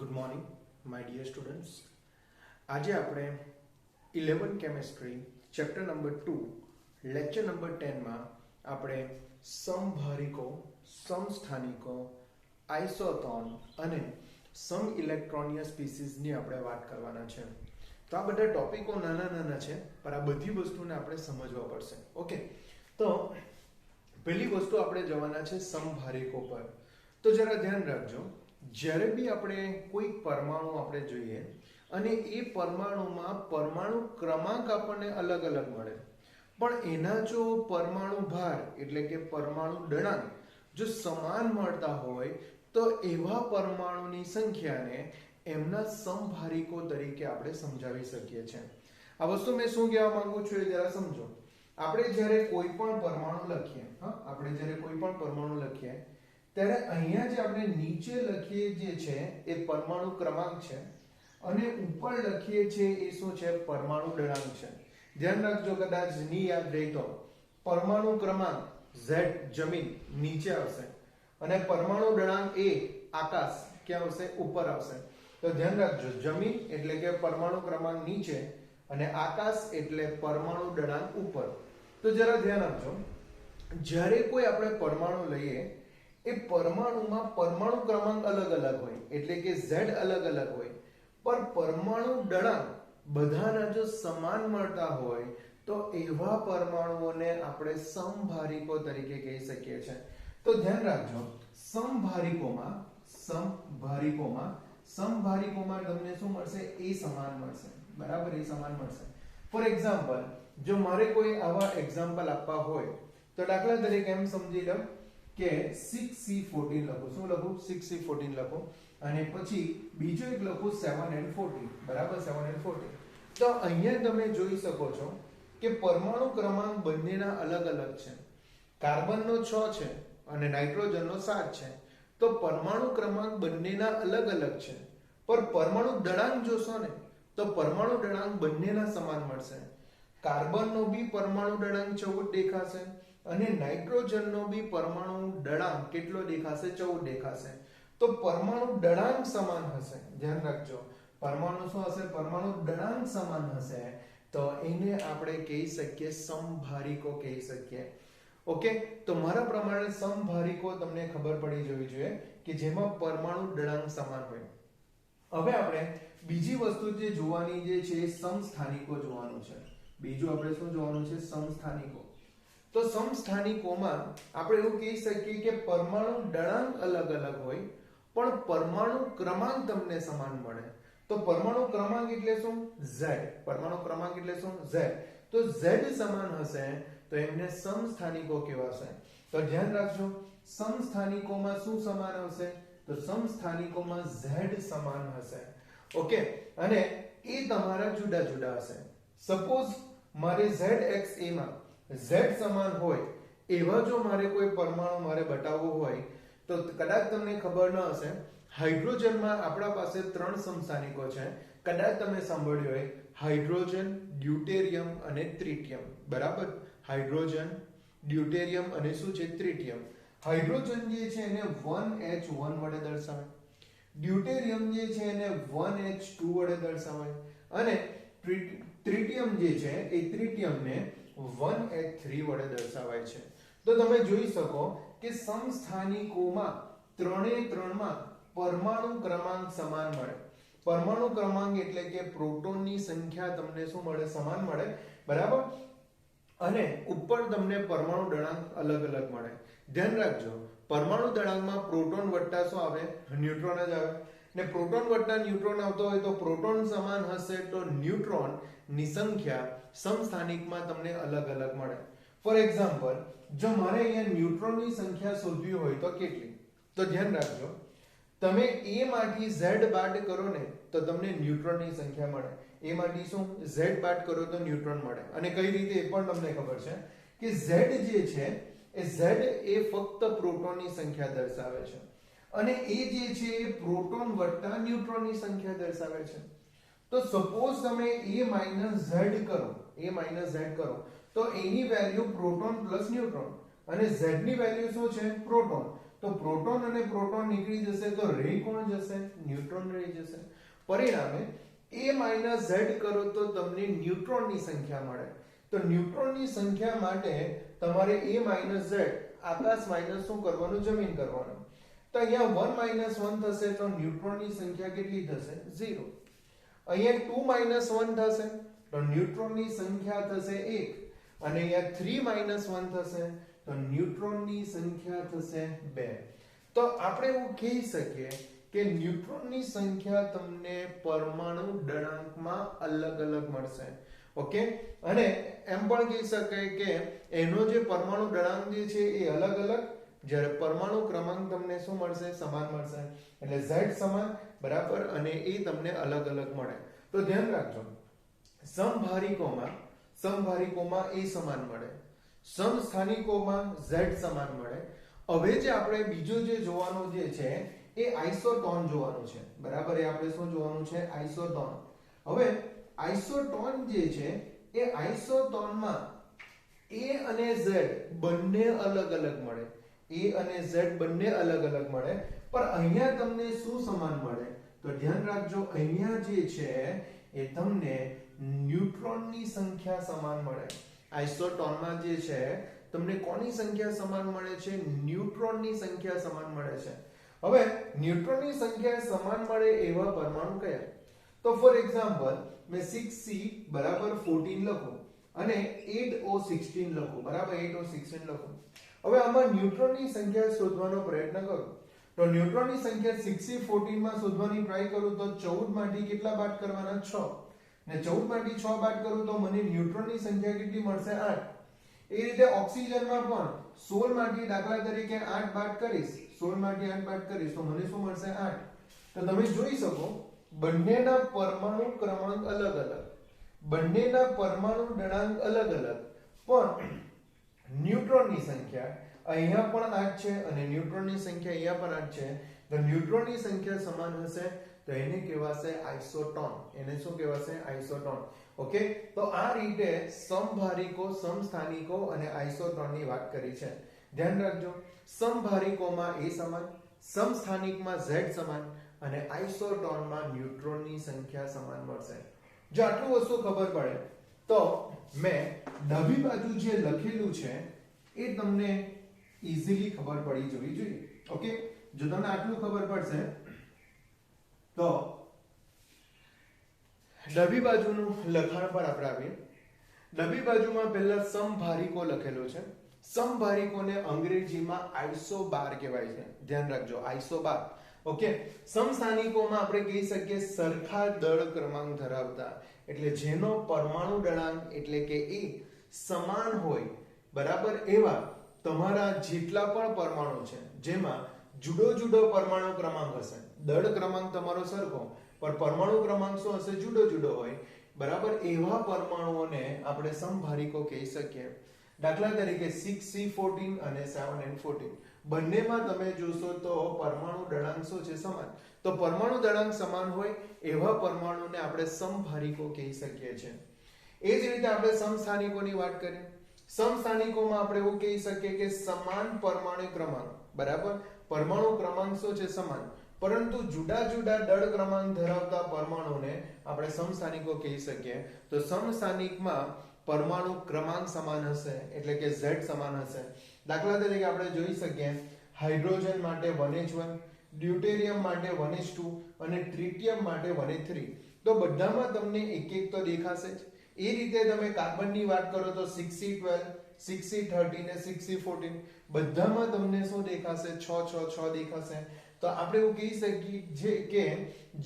Good morning my dear students. આજે આપણે 11 chemistry chapter number 2 lecture number 10 માં આપણે સમભારિકો, સમસ્થાનિકો, આઇસોટોન અને સમ ઇલેક્ટ્રોનીય સ્પીસીસની આપણે વાત કરવાના છે. તો આ બધા ટોપિકો નાના નાના છે, પણ આ બધી વસ્તુને આપણે સમજવા પડશે. ઓકે, તો પહેલી વસ્તુ આપણે જવાના છે સમભારિકો પર. તો જરા ધ્યાન રાખજો, જ્યારે બી આપણે કોઈ પરમાણુ આપણે જોઈએ અને એ પરમાણુમાં પરમાણુ ક્રમાંક આપણને અલગ અલગ મળે, પણ એના જો પરમાણુ ભાર એટલે કે પરમાણુ દળાંક જો સમાન મળતા હોય તો એવા પરમાણુની સંખ્યાને એમના સમભારિકો તરીકે આપણે સમજાવી શકીએ છીએ. આ વસ્તુ મેં શું કહેવા માંગુ છું એ જરા સમજો. આપણે જ્યારે કોઈ પણ પરમાણુ લખીએ, આપણે જ્યારે કોઈ પણ પરમાણુ લખીએ ત્યારે અહીંયા જે આપણે નીચે લખીએ જે છે એ પરમાણુ ક્રમાંક છે અને ઉપર લખીએ છીએ એ શું છે? પરમાણુ દળાંક છે. ધ્યાન રાખજો, કદાચ ની યાદ રહી તો પરમાણુ ક્રમાંક Z જમીન નીચે આવશે અને પરમાણુ દળાંક A આકાશ ક્યાં આવશે? ઉપર આવશે. તો ધ્યાન રાખજો, જમીન એટલે કે પરમાણુ ક્રમાંક નીચે અને આકાશ એટલે પરમાણુ દળાંક ઉપર. તો જરા ધ્યાન આપજો, જ્યારે કોઈ આપણે પરમાણુ લઈએ એ પરમાણુમાં પરમાણુ ક્રમાંક અલગ અલગ હોય એટલે કે Z અલગ અલગ હોય, પણ પરમાણુ દળાંક બધાના જો સમાન મળતા હોય તો એવા પરમાણુઓને આપણે સમભારિકો તરીકે કહી શકીએ છીએ. તો ધ્યાન રાખજો, સમભારિકોમાં તમને શું મળશે? એ સમાન મળશે. બરાબર, એ સમાન મળશે. ફોર એક્ઝામ્પલ, જો મારે કોઈ આવા એક્ઝામ્પલ આપવા હોય તો દાખલા તરીકે એમ સમજી લો કે 6C14 લખો. શું લખું? 6C14 લખો અને પછી બીજો એક લખું 7N14. બરાબર, 7N14. તો અહીંયા તમે જોઈ શકો છો કે પરમાણુ ક્રમાંક બંનેના અલગ અલગ છે. કાર્બનનો 6 છે અને નાઇટ્રોજનનો 7 છે. તો પરમાણુ ક્રમાંક બંનેના અલગ અલગ છે, પણ પરમાણુ દળાંક જોશો ને તો પરમાણુ દળાંક બંનેના સમાન મળશે. કાર્બનનો બી પરમાણુ દળાંક 14 દેખાશે અને નાઇટ્રોજનનો બી પરમાણુ દળાંક કેટલો દેખાશે? 14 દેખાશે. તો પરમાણુ દળાંક સમાન હશે. ધ્યાન રાખજો, પરમાણુ શું હશે? પરમાણુ દળાંક સમાન હશે તો એને આપણે કહી શકીએ સમભારિકો કહી શકીએ. ઓકે, તો મારા પ્રમાણે સમભારિકો તમને ખબર પડી જવી જોઈએ કે જેમાં પરમાણુ દળાંક સમાન હોય. હવે આપણે બીજી વસ્તુ જે જોવાની જે છે એ સમસ્થાનિકો જોવાનું છે. બીજું આપણે શું જોવાનું છે? સમસ્થાનિકો. તો સમસ્થાનિકોમાં આપણે એવું કહી શકીએ કે પરમાણુ દળાંક અલગ અલગ હોય પણ પરમાણુ ક્રમાંક તમને સમાન મળે. તો પરમાણુ ક્રમાંક એટલે શું? Z. પરમાણુ ક્રમાંક એટલે શું? Z. તો Z સમાન હશે તો એમને સમસ્થાનિકો કહેવાશે. તો ધ્યાન રાખજો, સમસ્થાનિકોમાં શું સમાન આવશે? તો સમસ્થાનિકોમાં Z સમાન હશે. ઓકે, અને એ તમારા જુદા જુદા હશે. સપોઝ મારે ZXA માં Z સમાન હોય એવા જો મારે કોઈ પરમાણુ મારે બતાવવો હોય તો કદાચ તમને ખબર ન હશે, હાઇડ્રોજનમાં આપણા પાસે 3 સમસ્થાનિકો છે. કદાચ તમે સાંભળ્યું હોય હાઇડ્રોજન, ડ્યુટેરિયમ અને ટ્રિટિયમ. બરાબર, હાઇડ્રોજન, ડ્યુટેરિયમ અને શું છે? ટ્રિટિયમ. હાઇડ્રોજન જે છે એને 1H1 વડે દર્શાવે, ડ્યુટેરિયમ જે છે એને 1H2 વડે દર્શાવે અને ટ્રિટિયમ જે છે એ ટ્રિટિયમને 1H3 વડે દર્શાવાય છે. તો તમે જોઈ શકો કે સમસ્થાનિકોમાં ત્રણે ત્રણમાં પરમાણુ ક્રમાંક સમાન મળે. પરમાણુ ક્રમાંક એટલે કે પ્રોટોનની સંખ્યા તમને શું મળે? સમાન મળે. બરાબર, અને ઉપર તમને પરમાણુ દળાંક અલગ અલગ મળે. ધ્યાન રાખજો, પરમાણુ દળાંકમાં પ્રોટોન વત્તા શું આવે? ન્યુટ્રોન જ આવે. ને પ્રોટોન વત્તા ન્યુટ્રોન આવતો હોય તો પ્રોટોન સમાન હશે તો ન્યુટ્રોન ની સંખ્યા સમસ્થાનિકમાં તમને અલગ અલગ મળે. ફોર એક્ઝામ્પલ, જો મારે અહીંયા ન્યુટ્રોનની સંખ્યા શોધવી હોય તો કેટલી? તો ધ્યાન રાખજો, તમે A માંથી Z બાદ કરો ને તો તમને ન્યુટ્રોનની સંખ્યા મળે. A માંથી શું? Z બાદ કરો તો ન્યુટ્રોન મળે. અને કઈ રીતે એ પણ તમને ખબર છે કે Z જે છે એ Z એ ફક્ત પ્રોટોનની સંખ્યા દર્શાવે છે અને એ જે છે એ પ્રોટોન વત્તા ન્યુટ્રોનની સંખ્યા દર્શાવે છે. તો સપોઝ તમે A Z કરો તો એની વેલ્યુ પ્રોટોન પ્લસ ન્યુટ્રોન અને Z ની વેલ્યુ શું છે? પ્રોટોન. તો પ્રોટોન અને પ્રોટોન નીકળી જશે તો રહી કોણ જશે? ન્યુટ્રોન રહી જશે. પરિણામે a z કરો તો તમને ન્યુટ્રોનની સંખ્યા મળે. તો ન્યુટ્રોનની સંખ્યા માટે તમારે a z આકાશ માઈનસ શું કરવાનું? જમીન કરવાનું. તો અહીંયા 1 1 થશે તો ન્યુટ્રોનની સંખ્યા કેટલી થશે? 0. અહીંયા 2 1 થશે તો ન્યુટ્રોનની સંખ્યા થશે 1. અને અહીંયા 3 1 થશે તો ન્યુટ્રોનની સંખ્યા થશે 2. તો આપણે એવું કહી શકીએ કે ન્યુટ્રોનની સંખ્યા તમને પરમાણુ દળાંકમાં અલગ અલગ મળશે. ઓકે, અને એમ પણ કહી શકાય કે એનો જે પરમાણુ દળાંક જે છે એ અલગ અલગ, જ્યારે પરમાણુ ક્રમાંક તમને શું મળશે? સમાન મળશે. એટલે z સમાન, બરાબર, અને એ તમને અલગ અલગ મળે. તો ધ્યાન રાખજો, સમભારિકોમાં એ સમાન મળે, સમસ્થાનિકોમાં z સમાન મળે. હવે જે આપણે બીજું જે જોવાનું જે છે એ આઇસોટોન જોવાનું છે, બરાબર. એ આપણે શું જોવાનું છે? આઇસોટોન. હવે આઇસોટોન જે છે એ આઇસોટોનમાં a અને z બંને અલગ અલગ મળે. a અને z બંને અલગ અલગ મળે, પણ અહીંયા તમને શું સમાન મળે? તો ધ્યાન રાખજો, અહીંયા જે છે એ તમને ન્યુટ્રોનની સંખ્યા સમાન મળે. આઇસોટોનમાં જે છે તમને કોની સંખ્યા સમાન મળે છે? ન્યુટ્રોનની સંખ્યા સમાન મળે છે. હવે ન્યુટ્રોનની સંખ્યા સમાન મળે એવા પરમાણુ કયા? તો ફોર એક્ઝામ્પલ મેં 6c બરાબર 14 લખું અને 8o16 લખું, બરાબર, 8o16 લખું. હવે આમાં ન્યુટ્રોનની સંખ્યા શોધવાનો પ્રયત્ન કરું તો ન્યુટ્રોનની સંખ્યા 6c14 માં શોધવાની ટ્રાય કરું તો 14 માંથી કેટલા બાદ કરવાના? 6. ને 14 માંથી 6 બાદ કરું તો મને ન્યુટ્રોનની સંખ્યા કેટલી મળશે? 8. એ રીતે ઓક્સિજનમાં પણ 16 માંથી દાખલા તરીકે 8 બાદ કરીશ, 16 માંથી 8 બાદ કરીશ તો મને શું મળશે? 8. તો તમે જોઈ શકો બંનેના પરમાણુ ક્રમાંક અલગ અલગ, બંનેના પરમાણુ દળાંક અલગ અલગ, પણ ન્યુટ્રોનની સંખ્યા અહીંયા પણ 8 છે અને ન્યુટ્રોનની સંખ્યા અહીંયા પણ 8 છે. તો ન્યુટ્રોનની સંખ્યા સમાન હશે તો એને કહેવાશે આઇસોટોન. એને શું કહેવાશે? આઇસોટોન. ઓકે, તો આ રીતે સમભારિકો, સમસ્થાનિકો અને આઇસોટોનની વાત કરી છે. ધ્યાન રાખજો, સમભારિકોમાં a સમાન, સમસ્થાનિકમાં z સમાન અને આઇસોટોનમાં ન્યુટ્રોનની સંખ્યા સમાન મળશે. જો આટલું વસ્તુ ખબર પડે તો મેં ડાબી બાજુ જે લખેલું છે એ તમને ઈઝીલી ખબર પડી જવી જોઈએ. ઓકે, જો તમને આટલું ખબર પડશે તો ડાબી બાજુનું લખાણ પર આપણે આવીએ. ડાબી બાજુમાં પહેલા સમભારિકો લખેલો છે. સમભારિકોને અંગ્રેજીમાં આઇસોબાર કહેવાય છે. ધ્યાન રાખજો, આઇસોબાર. ઓકે, સમસ્થાનિકોમાં આપણે કહી શકીએ સરખા દળ ક્રમાંક ધરાવતા, એટલે જેનો પરમાણુ દળાંક એટલે કે એ સમાન હોય, બરાબર, એવા તમારા જેટલા પણ પરમાણુ છે જેમાં જુદો જુદો પરમાણુ ક્રમાંક હશે. દળ ક્રમાંક તમારો સરખો પણ પરમાણુ ક્રમાંક શું હશે? જુદો જુદો હોય, બરાબર. એવા પરમાણુઓને આપણે સમભારિકો કહી શકીએ. દાખલા તરીકે 6c14 અને 7n14 બંનેમાં તમે જોશો તો પરમાણુ દળાંક શું છે? સમાન. તો પરમાણુ દળાંક સમાન હોય એવા પરમાણુને આપણે સમભારિકો કહી શકીએ છીએ. એ જ રીતે આપણે સમસ્થાનિકોની વાત કરીએ. સમસ્થાનિકોમાં આપણે એવું કહી શકીએ કે સમાન પરમાણુ ક્રમાંક, બરાબર, પરમાણુ ક્રમાંક શું છે? સમાન, પરંતુ જુદા જુદા દળ ક્રમાંક ધરાવતા પરમાણુને આપણે સમસ્થાનિકો કહી શકીએ. તો સમસ્થાનિકમાં પરમાણુ ક્રમાંક સમાન હશે એટલે કે z સમાન હશે. દાખલા તરીકે આપણે જોઈ શકીએ હાઇડ્રોજન માટે 1h1, ડ્યુટેરિયમ માટે 1h2 અને ટ્રિટિયમ માટે 1h3. તો બધામાં તમને એક એક તો દેખાશે જ. એ રીતે તમે કાર્બનની વાત કરો તો 6c12, 6c13 અને 6c14 બધામાં તમને શું દેખાશે? 6 6 6 દેખાશે. તો આપણે એવું કહી શકીએ કે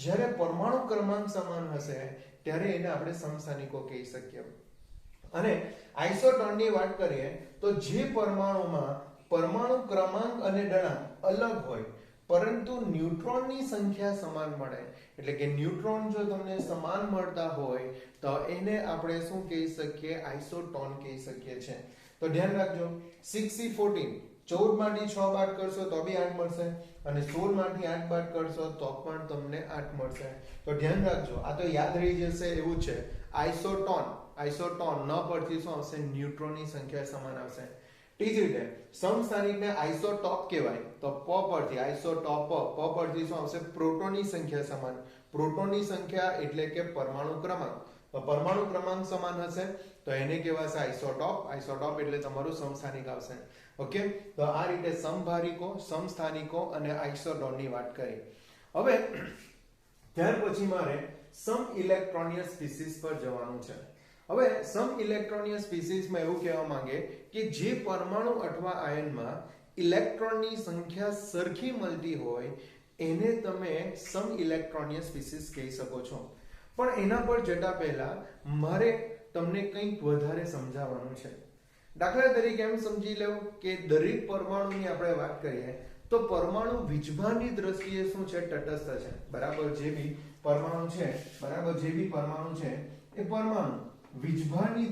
જ્યારે પરમાણુ ક્રમાંક સમાન હશે ત્યારે એને આપણે સમસ્થાનિકો કહી શકીએ. અને આઇસોટોનની વાત કરીએ તો જે પરમાણુમાં પરમાણુ ક્રમાંક અને દળાંક અલગ હોય પરંતુ ન્યુટ્રોનની સંખ્યા સમાન મળે, એટલે કે ન્યુટ્રોન જો તમને સમાન મળતા હોય તો એને આપણે શું કહી શકીએ? આઇસોટોન કહી શકીએ છીએ. તો ધ્યાન રાખજો, 6c14 14 માંથી 6 બાદ કરશો તો બી 8 મળશે અને 16 માંથી 8 બાદ કરશો તો પણ તમને 8 મળશે. તો ધ્યાન રાખજો, આ તો યાદ રહી જશે એવું છે. આઇસોટોન, આઇસોટોન ન પરથી શું આવશે? ન્યુટ્રોનની સંખ્યા સમાન આવશે. ત્રીજી રીતે સમસ્થાનિકને આઇસોટોપ કહેવાય તો પ પરથી આઇસોટોપ પ પરથી શું આવશે પ્રોટોનની સંખ્યા સમાન પ્રોટોનની સંખ્યા એટલે કે પરમાણુ ક્રમાંક તો પરમાણુ ક્રમાંક સમાન હશે તો એને કહેવાશે આઇસોટોપ આઇસોટોપ એટલે તમારું સમસ્થાનિક આવશે ઓકે તો આ રીતે સમભારિકો સમસ્થાનિકો અને આઇસોટોપની વાત કરી હવે ત્યાર પછી મારે સમ ઇલેક્ટ્રોનિયસ સ્પીસીસ પર જવાનું છે હવે સમ ઇલેક્ટ્રોનિયસ સ્પીસીસમાં એવું કહેવા માંગે કે જે પરમાણુ અથવા આયનમાં ઇલેક્ટ્રોનની સંખ્યા સરખી મળતી હોય એને તમે સમ ઇલેક્ટ્રોનિયસ સ્પીસીસ કહી શકો છો પણ એના પર જતા પહેલા મારે તમને કંઈક વધારે સમજાવવાનું છે દાખલા તરીકે એમ સમજી લો કે દરેક પરમાણુની આપણે વાત કરીએ તો પરમાણુ વીજભારની દ્રષ્ટિએ શું છે તટસ્થ છે બરાબર જે બી પરમાણુ છે બરાબર જે બી પરમાણુ છે એ પરમાણુ વીજભારની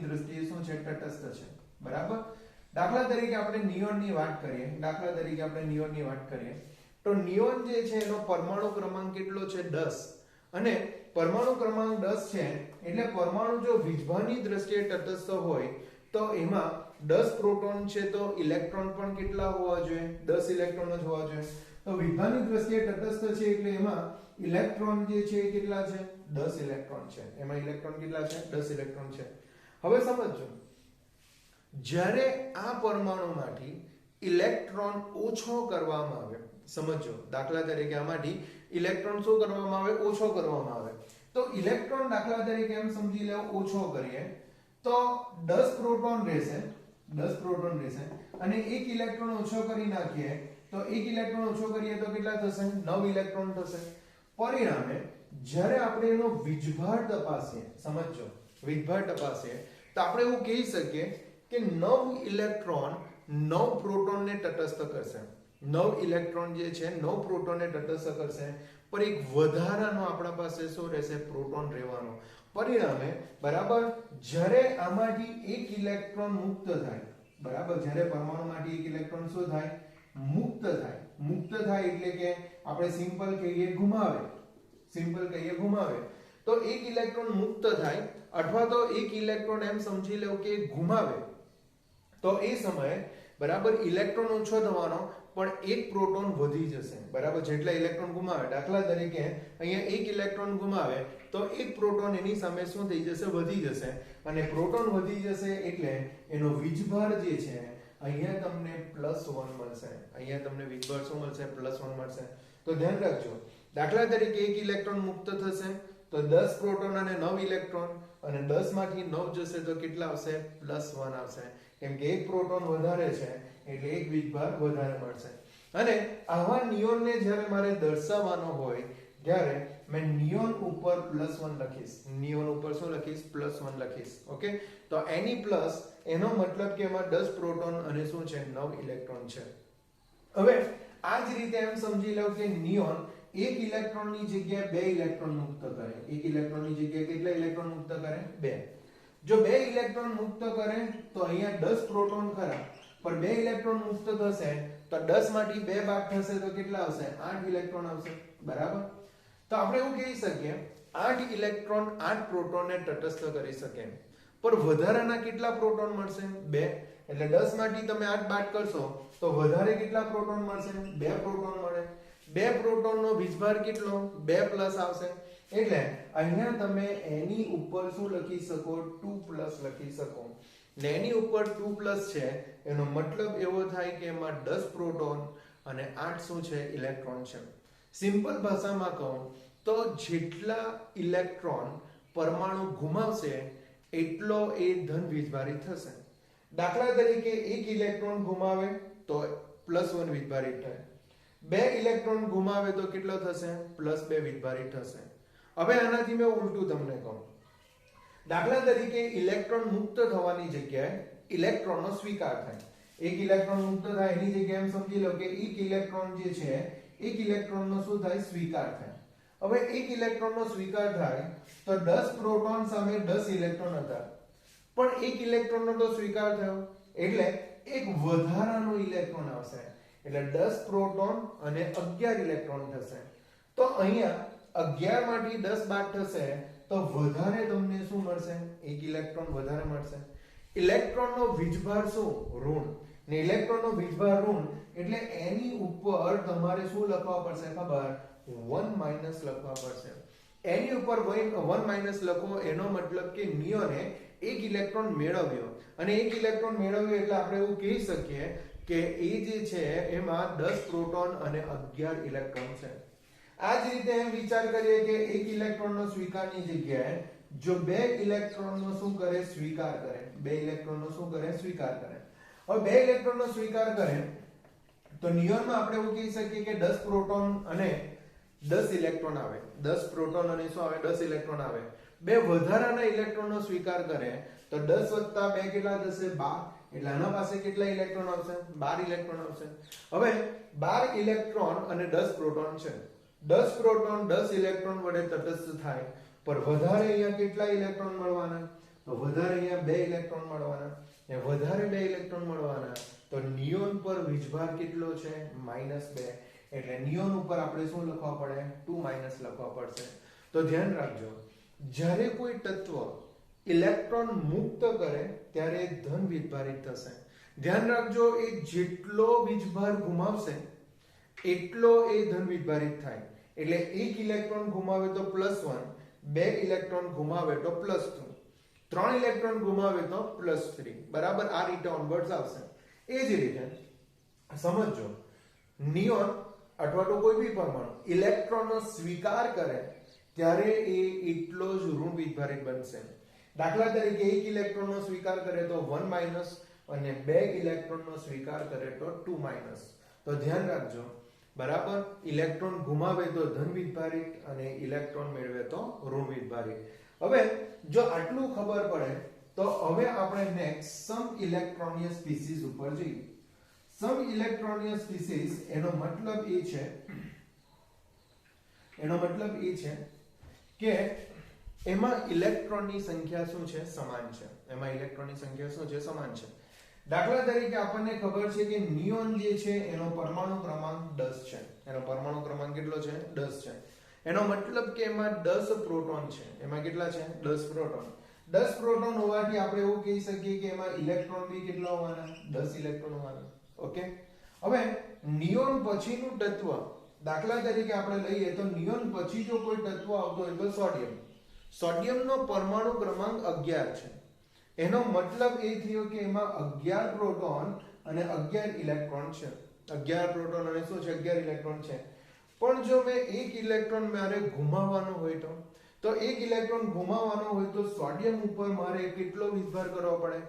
દ્રષ્ટિએ શું છે તટસ્થ છે બરાબર દાખલા તરીકે આપણે નિયોનની વાત કરીએ તો નિયોન જે છે એનો પરમાણુ ક્રમાંક કેટલો છે 10 અને પરમાણુ ક્રમાંક 10 છે એટલે પરમાણુ જો વીજભારની દ્રષ્ટિએ તટસ્થ હોય તો એમાં 10 પ્રોટોન છે તો ઇલેક્ટ્રોન પણ કેટલા હોવા જોઈએ 10 ઇલેક્ટ્રોન જ હોવા જોઈએ તો વીજભારની દ્રષ્ટિએ તટસ્થ છે એટલે એમાં ઇલેક્ટ્રોન જે છે એ કેટલા છે 10 ઇલેક્ટ્રોન છે એમાં ઇલેક્ટ્રોન કેટલા છે 10 ઇલેક્ટ્રોન છે હવે સમજો જ્યારે આ પરમાણુમાંથી ઇલેક્ટ્રોન ઓછો કરવામાં આવે સમજો દાખલા તરીકે આમાંથી ઇલેક્ટ્રોન શું કરવામાં આવે ઓછો કરવામાં આવે તો ઇલેક્ટ્રોન દાખલા તરીકે એમ સમજી લો ઓછો કરીએ તો 10 પ્રોટોન રહેશે અને એક ઇલેક્ટ્રોન ઓછો કરી નાખીએ તો એક ઇલેક્ટ્રોન ઓછો કરીએ તો કેટલા થશે 9 ઇલેક્ટ્રોન થશે પરિણામે જ્યારે આપણે એનો વીજભાર તપાસીએ સમજો વીજભાર તપાસીએ તો આપણે એવું કહી શકીએ કે 9 ઇલેક્ટ્રોન 9 પ્રોટોનને તટસ્થ કરશે 9 ઇલેક્ટ્રોન જે છે 9 પ્રોટોનને તટસ્થ કરશે પર એક વધારાનો આપણા પાસે શું રહેશે પ્રોટોન રહેવાનો પરિણામે બરાબર જ્યારે આમાંથી એક ઇલેક્ટ્રોન મુક્ત થાય બરાબર જ્યારે પરમાણુમાંથી એક ઇલેક્ટ્રોન શું થાય મુક્ત થાય એટલે કે આપણે સિમ્પલ કહીએ ઘુમાવે તો એક ઇલેક્ટ્રોન મુક્ત થાય અથવા તો એક ઇલેક્ટ્રોન એમ સમજી લો કે ઘુમાવે તો એ સમયે બરાબર ઇલેક્ટ્રોન ઓછો થવાનો પણ એક પ્રોટોન વધી જશે બરાબર જેટલા ઇલેક્ટ્રોન ગુમાવે દાખલા તરીકે અહીંયા એક ઇલેક્ટ્રોન ગુમાવે તો એક પ્રોટોન એની સામે શું થઈ જશે વધી જશે અને પ્રોટોન વધી જશે એટલે એનો વીજભાર જે છે અહીંયા તમને +1 મળશે અહીંયા તમને વીજભાર શું મળશે +1 મળશે તો ધ્યાન રાખજો દાખલા તરીકે એક ઇલેક્ટ્રોન મુક્ત થશે તો 10 પ્રોટોન અને 9 ઇલેક્ટ્રોન અને 10 માંથી 9 જશે તો કેટલા આવશે +1 આવશે કેમ કે એક પ્રોટોન વધારે છે એટલે એક વીજભાર વધારે મળશે અને આવા નિયોનને જ્યારે મારે દર્શાવવાનો હોય ત્યારે મેં નિયોન ઉપર +1 લખીશ નિયોન ઉપર શું લખીશ +1 લખીશ ઓકે તો Ni પ્લસ એનો મતલબ કે એમાં 10 પ્રોટોન અને શું છે 9 ઇલેક્ટ્રોન છે હવે આ જ રીતે એમ સમજી લો કે નિયોન એક ઇલેક્ટ્રોનની જગ્યાએ 2 ઇલેક્ટ્રોન મુક્ત કરે એક ઇલેક્ટ્રોનની જગ્યાએ કેટલા ઇલેક્ટ્રોન મુક્ત કરે 2 જો 2 ઇલેક્ટ્રોન મુક્ત કરે તો અહીંયા 10 પ્રોટોન ખરા પણ 2 ઇલેક્ટ્રોન મુક્ત થશે તો 10 માંથી 2 બાદ થશે તો કેટલા આવશે 8 ઇલેક્ટ્રોન આવશે બરાબર તો આપણે એવું કહી શકીએ 8 ઇલેક્ટ્રોન 8 પ્રોટોનને તટસ્થ કરી શકે પણ વધારાના કેટલા પ્રોટોન મળશે 2 એટલે 10 માંથી તમે 8 બાદ કરશો તો વધારે કેટલા પ્રોટોન મળશે 2 પ્રોટોન મળે 2 પ્રોટોનનો વીજભાર કેટલો 2 પ્લસ આવશે એટલે અહીંયા તમે એની ઉપર શું લખી શકો 2 પ્લસ લખી શકો ને એની ઉપર 2 પ્લસ છે એનો મતલબ એવો થાય કે એમાં 10 પ્રોટોન અને 8 શું છે ઇલેક્ટ્રોન છે સિમ્પલ ભાષામાં કહું તો જેટલા ઇલેક્ટ્રોન પરમાણુ ઘુમાવશે એટલો એ ધન વીજભારિત થશે દાખલા તરીકે એક ઇલેક્ટ્રોન ઘુમાવે તો +1 વીજભારિત થાય 2 ઇલેક્ટ્રોન ઘુમાવે તો કેટલો થશે +2 વીજભારિત થશે હવે આનાથી મેં ઉલટું તમને કહું દાખલા તરીકે ઇલેક્ટ્રોન મુક્ત થવાની જગ્યાએ ઇલેક્ટ્રોનનો સ્વીકાર થાય એક ઇલેક્ટ્રોન મુક્ત થાય એની જગ્યાએ એમ સમજી લો કે એક ઇલેક્ટ્રોન જે છે એક ઇલેક્ટ્રોનનો શું થાય સ્વીકાર થાય હવે એક ઇલેક્ટ્રોનનો સ્વીકાર થાય તો 10 પ્રોટોન સામે 10 ઇલેક્ટ્રોન હતા પણ એક ઇલેક્ટ્રોનનો તો સ્વીકાર થયો એટલે એક વધારાનો ઇલેક્ટ્રોન આવશે એટલે 10 પ્રોટોન અને 11 ઇલેક્ટ્રોન થશે તો અહીંયા 11 માંથી 10 બાદ થશે તો વધારે તમને શું મળશે એક ઇલેક્ટ્રોન વધારે મળશે ઇલેક્ટ્રોનનો વીજભાર શું ઋણ ને ઇલેક્ટ્રોનનો વીજભાર ઋણ એટલે એની ઉપર તમારે શું લખવા પડશે ખબર 1 માઈનસ લખવા પડશે એની ઉપર 1 માઈનસ લખો એનો મતલબ કે નિયોને એક ઇલેક્ટ્રોન મેળવ્યો અને એક ઇલેક્ટ્રોન મેળવ્યો એટલે આપણે એવું કહી શકીએ કે એ જે છે એમાં 10 પ્રોટોન અને 11 ઇલેક્ટ્રોન છે આ જ રીતે એમ વિચાર કરીએ કે એક ઇલેક્ટ્રોનનો સ્વીકારની જગ્યાએ જો બે ઇલેક્ટ્રોનનો શું કરે સ્વીકાર કરે બે ઇલેક્ટ્રોનનો શું કરે સ્વીકાર કરે હવે બે ઇલેક્ટ્રોનનો સ્વીકાર કરે તો નિયોનમાં આપણે એવું કહી શકીએ કે 10 પ્રોટોન અને 10 ઇલેક્ટ્રોન આવે 10 પ્રોટોન અને શું આવે 10 ઇલેક્ટ્રોન આવે બે વધારાના ઇલેક્ટ્રોનનો સ્વીકાર કરે તો 10 વત્તા 2 કેટલા થશે 12 એટલે આના પાસે કેટલા ઇલેક્ટ્રોન આવશે 12 ઇલેક્ટ્રોન આવશે હવે 12 ઇલેક્ટ્રોન અને 10 પ્રોટોન છે 10 પ્રોટોન 10 ઇલેક્ટ્રોન વડે તટસ્થ થાય પર વધારે અહીંયા કેટલા ઇલેક્ટ્રોન મળવાના તો વધારે અહીંયા 2 ઇલેક્ટ્રોન મળવાના ને વધારે 2 ઇલેક્ટ્રોન મળવાના તો નિયોન પર વીજભાર કેટલો છે -2 એટલે નિયોન ઉપર આપણે શું લખવા પડે 2 માઈનસ લખવા પડશે તો ધ્યાન રાખજો જ્યારે કોઈ તત્વ ઇલેક્ટ્રોન મુક્ત કરે ત્યારે ધન વીજભારિત થશે ધ્યાન રાખજો એ જેટલો વીજભાર ગુમાવશે એટલો એ ધન વીજભારિત થાય એટલે એક ઇલેક્ટ્રોન ગુમાવે તો +1 બે ઇલેક્ટ્રોન ગુમાવે તો +2 ત્રણ ઇલેક્ટ્રોન ગુમાવે તો +3 બરાબર આ રીતે ઓનવર્ડ્સ આવશે એ જ રીતે સમજો નિયોન અથવા તો કોઈ બી પરમાણુ ઇલેક્ટ્રોનનો સ્વીકાર કરે ત્યારે એ એટલો જ ઋણ વીજભારિત બનશે દાખલા તરીકે એક ઇલેક્ટ્રોનનો સ્વીકાર કરે તો 1 માઈનસ અને બે ઇલેક્ટ્રોનનો સ્વીકાર કરે તો 2 માઈનસ તો ધ્યાન રાખજો બરાબર ઇલેક્ટ્રોન ગુમાવે તો ધન વીજભારિત અને ઇલેક્ટ્રોન મેળવે તો ઋણ વીજભારિત હવે જો આટલું ખબર પડે તો હવે આપણે નેક્સ્ટ સમ ઇલેક્ટ્રોનિયસ સ્પીસીસ ઉપર જઈએ સમ ઇલેક્ટ્રોનિયસ સ્પીસીસ એનો મતલબ એ છે કે એમાં ઇલેક્ટ્રોનની સંખ્યા શું છે સમાન છે એમાં ઇલેક્ટ્રોનની સંખ્યા શું છે સમાન છે દાખલા તરીકે આપણને ખબર છે કે નિયોન જે છે એનો પરમાણુ ક્રમાંક 10 છે એનો પરમાણુ ક્રમાંક કેટલો છે 10 છે એનો મતલબ કે એમાં 10 પ્રોટોન છે એમાં કેટલા છે 10 પ્રોટોન 10 પ્રોટોન હોવાથી આપણે એવું કહી શકીએ કે એમાં ઇલેક્ટ્રોન બી કેટલા હોવાના 10 ઇલેક્ટ્રોન હોવાના ઓકે હવે નિયોન પછીનું તત્વ દાખલા તરીકે આપણે લઈએ તો નિયોન પછી જો કોઈ તત્વ આવતો હોય તો સોડિયમનો પરમાણુ ક્રમાંક 11 છે એનો મતલબ એ થયો કે એમાં 11 પ્રોટોન અને 11 ઇલેક્ટ્રોન છે 11 પ્રોટોન અને શું છે 11 ઇલેક્ટ્રોન છે પણ જો મેં એક ઇલેક્ટ્રોન મારે ગુમાવવાનો હોય તો એક ઇલેક્ટ્રોન ગુમાવવાનો હોય તો સોડિયમ ઉપર મારે કેટલો વીજભાર કરવો પડે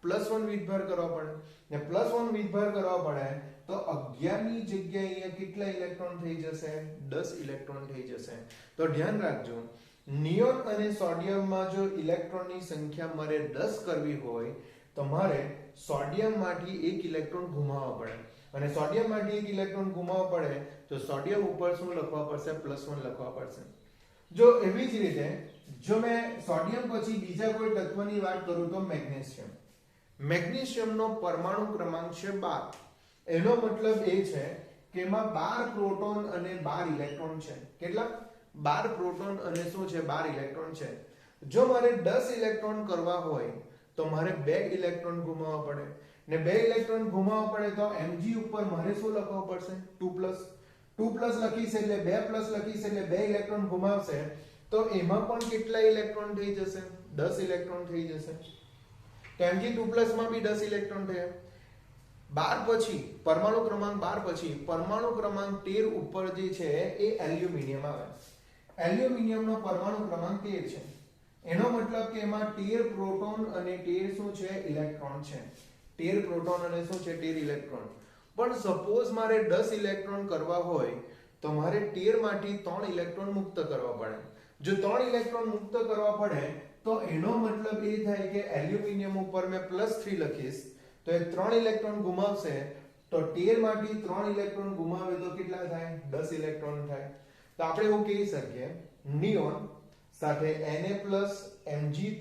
+1 વીજભાર કરવો પડે ને +1 વીજભાર કરવા પડે તો 11 ની જગ્યાએ અહીંયા કેટલા ઇલેક્ટ્રોન થઈ જશે 10 ઇલેક્ટ્રોન થઈ જશે તો ધ્યાન રાખજો નિયોન અને સોડિયમમાં જો ઇલેક્ટ્રોનની સંખ્યા મારે 10 કરવી હોય તો મારે સોડિયમમાંથી એક ઇલેક્ટ્રોન ગુમાવવા પડે અને સોડિયમમાંથી એક ઇલેક્ટ્રોન ગુમાવવા પડે તો સોડિયમ ઉપર શું લખવા પડશે +1 લખવા પડશે જો એવી જ રીતે જો મેં સોડિયમ પછી બીજા કોઈ તત્વની વાત કરું તો મેગ્નેશિયમનો પરમાણુ ક્રમાંક છે 12 એનો મતલબ એ છે કે એમાં 12 પ્રોટોન અને 12 ઇલેક્ટ્રોન છે કેટલા 12 પ્રોટોન અને શું છે 12 ઇલેક્ટ્રોન છે જો મારે 10 ઇલેક્ટ્રોન કરવા હોય તો મારે 2 ઇલેક્ટ્રોન ગુમાવવા પડે ને 2 ઇલેક્ટ્રોન ગુમાવવા પડે તો Mg ઉપર મારે શું લખવું પડશે 2+ લખીશ એટલે 2+ લખીશ એટલે 2 ઇલેક્ટ્રોન ગુમાવશે તો એમાં પણ કેટલા ઇલેક્ટ્રોન થઈ જશે 10 ઇલેક્ટ્રોન થઈ જશે તો Mg2+ માં બી 10 ઇલેક્ટ્રોન થયા 12 પછી પરમાણુ ક્રમાંક 12 પછી પરમાણુ ક્રમાંક 13 ઉપર જે છે એ એલ્યુમિનિયમ આવે એલ્યુમિનિયમનો પરમાણુ ક્રમાંક 13 છે એનો મતલબ કે એમાં 13 પ્રોટોન અને 13 શું છે ઇલેક્ટ્રોન છે 13 પ્રોટોન અને શું છે 13 ઇલેક્ટ્રોન પણ સપોઝ મારે 10 ઇલેક્ટ્રોન કરવા હોય તો મારે 13 માંથી 3 ઇલેક્ટ્રોન મુક્ત કરવા પડે જો 3 ઇલેક્ટ્રોન મુક્ત કરવા પડે તો એનો મતલબ એ થાય કે એલ્યુમિનિયમ ઉપર મેં +3 લખીશ તો એ 3 ઇલેક્ટ્રોન ગુમાવશે તો 13 માંથી 3 ઇલેક્ટ્રોન ગુમાવે તો કેટલા થાય 10 ઇલેક્ટ્રોન થાય તો આપણે એવું કહી શકીએ નિયોન સાથે Na+ Mg2+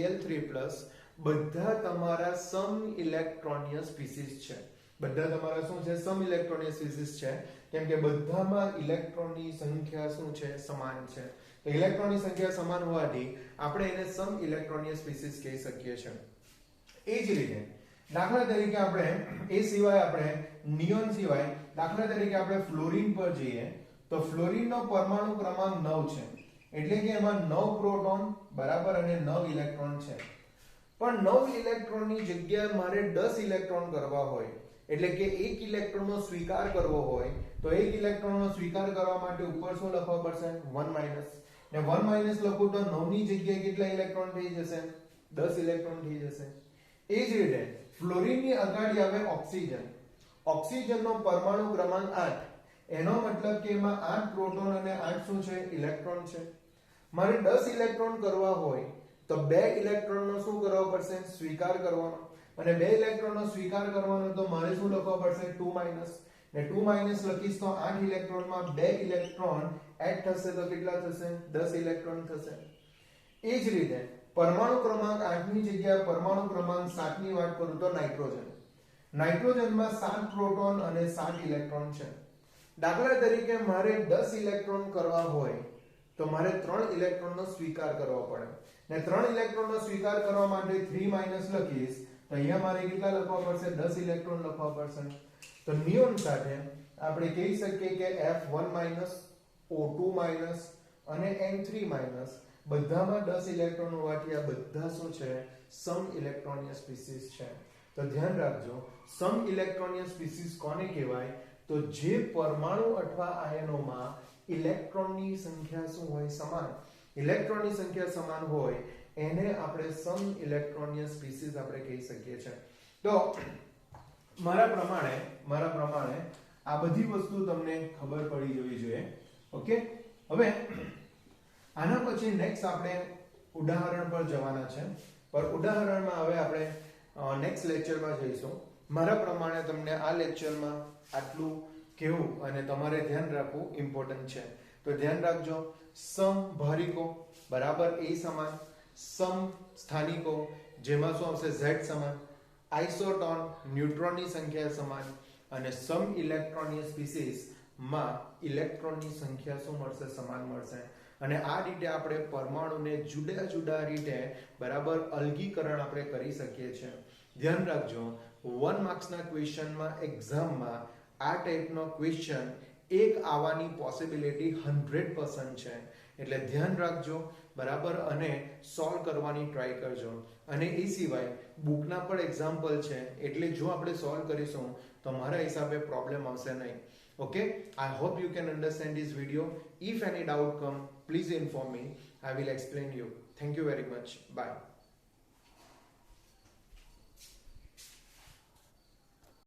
Al3+ બધા તમારા સમ ઇલેક્ટ્રોનિયસ સ્પીસીસ છે બધા તમારા શું છે સમ ઇલેક્ટ્રોનિયસ સ્પીસીસ છે કેમ કે બધામાં ઇલેક્ટ્રોનની સંખ્યા શું છે સમાન છે તો ઇલેક્ટ્રોનની સંખ્યા સમાન હોવાથી આપણે એને સમ ઇલેક્ટ્રોનિયસ સ્પીસીસ કહી શકીએ છીએ એ જ રીતે દાખલા તરીકે આપણે એ સિવાય આપણે નિયોન સિવાય દાખલા તરીકે આપણે ફ્લોરિન પર જઈએ તો ફ્લોરિનનો પરમાણુ ક્રમાંક 9 છે એટલે કે એમાં 9 પ્રોટોન બરાબર અને 9 ઇલેક્ટ્રોન છે પણ 9 ઇલેક્ટ્રોનની જગ્યાએ મારે 10 ઇલેક્ટ્રોન કરવા હોય એટલે કે 1 ઇલેક્ટ્રોનનો સ્વીકાર કરવો હોય તો 1 ઇલેક્ટ્રોનનો સ્વીકાર કરવા માટે ઉપર શું લખવા પડશે 1 માઈનસ ને 1 માઈનસ લખું તો 9 ની જગ્યાએ કેટલા ઇલેક્ટ્રોન થઈ જશે 10 ઇલેક્ટ્રોન થઈ જશે એ જ રીતે ફ્લોરિનની અગાડી આવે ઓક્સિજન ઓક્સિજનનો પરમાણુ ક્રમાંક 8 એનો મતલબ કે એમાં 8 પ્રોટોન અને 8 શું છે ઇલેક્ટ્રોન છે મારે 10 ઇલેક્ટ્રોન કરવા હોય તો 2 ઇલેક્ટ્રોનનો શું કરવો પડશે સ્વીકાર કરવાનો અને 2 ઇલેક્ટ્રોનનો સ્વીકાર કરવાનો તો મારે શું લખવા પડશે 2 માઈનસ ને 2 માઈનસ લખીશ તો 8 ઇલેક્ટ્રોનમાં 2 ઇલેક્ટ્રોન એડ થશે તો કેટલા થશે 10 ઇલેક્ટ્રોન થશે એ જ રીતે પરમાણુ ક્રમાંક 8 ની જગ્યાએ પરમાણુ ક્રમાંક 7 ની વાત કરું તો નાઇટ્રોજન નાઇટ્રોજનમાં 7 પ્રોટોન અને 7 ઇલેક્ટ્રોન છે દાખલા તરીકે મારે 10 ઇલેક્ટ્રોન કરવા હોય તો મારે 3 ઇલેક્ટ્રોનનો સ્વીકાર કરવો પડે ને 3 ઇલેક્ટ્રોનનો સ્વીકાર કરવા માટે 3 માઈનસ લખીશ તો અહીંયા મારે કેટલા લખવા પડશે 10 ઇલેક્ટ્રોન લખવા પડશે તો નિયોન સાથે આપણે કહી શકીએ કે F1 માઈનસ O2 માઈનસ અને N3 માઈનસ બધામાં 10 ઇલેક્ટ્રોન હોવાથી આ બધા શું છે સમ ઇલેક્ટ્રોનિય સ્પીસીસ છે તો ધ્યાન રાખજો સમ ઇલેક્ટ્રોનિય સ્પીસીસ કોને કહેવાય તો જે પરમાણુ અથવા આયનોમાં ઇલેક્ટ્રોનની સંખ્યા શું હોય સમાન ઇલેક્ટ્રોનની સંખ્યા સમાન હોય એને આપણે સમ ઇલેક્ટ્રોનિય સ્પીસીસ આપણે કહી શકીએ છીએ તો મારા પ્રમાણે આ બધી વસ્તુ તમને ખબર પડી જવી જોઈએ ઓકે હવે આના પછી નેક્સ્ટ આપણે ઉદાહરણ પર જવાના છે પર ઉદાહરણમાં હવે આપણે નેક્સ્ટ લેક્ચરમાં જઈશું મારા પ્રમાણે તમને આ લેક્ચરમાં આટલું કેવું અને તમારે ધ્યાન રાખવું ઇમ્પોર્ટન્ટ છે તો ધ્યાન રાખજો સમભારિકો બરાબર એ સમાન સમ સ્થાનિકો જેમાં શું આવશે z સમાન આઇસોટોન ન્યુટ્રોનની સંખ્યા સમાન અને સમ ઇલેક્ટ્રોનિય સ્પીસીસ માં ઇલેક્ટ્રોનની સંખ્યા શું મળશે સમાન મળશે અને આ રીતે આપણે પરમાણુને જુદા જુદા રીતે બરાબર અલગીકરણ આપણે કરી શકીએ છીએ ધ્યાન રાખજો 1 માર્ક્સના ક્વેશ્ચનમાં એક્ઝામમાં આ ટાઈપનો ક્વેશ્ચન એક આવવાની પોસિબિલિટી 100% છે એટલે ધ્યાન રાખજો બરાબર અને સોલ્વ કરવાની ટ્રાય કરજો અને એ સિવાય બુકના પણ એક્ઝામ્પલ છે એટલે જો આપણે સોલ્વ કરીશું તો મારા હિસાબે પ્રોબ્લેમ આવશે નહીં okay I hope you can understand this video if any doubt come please inform me I will explain you thank you very much bye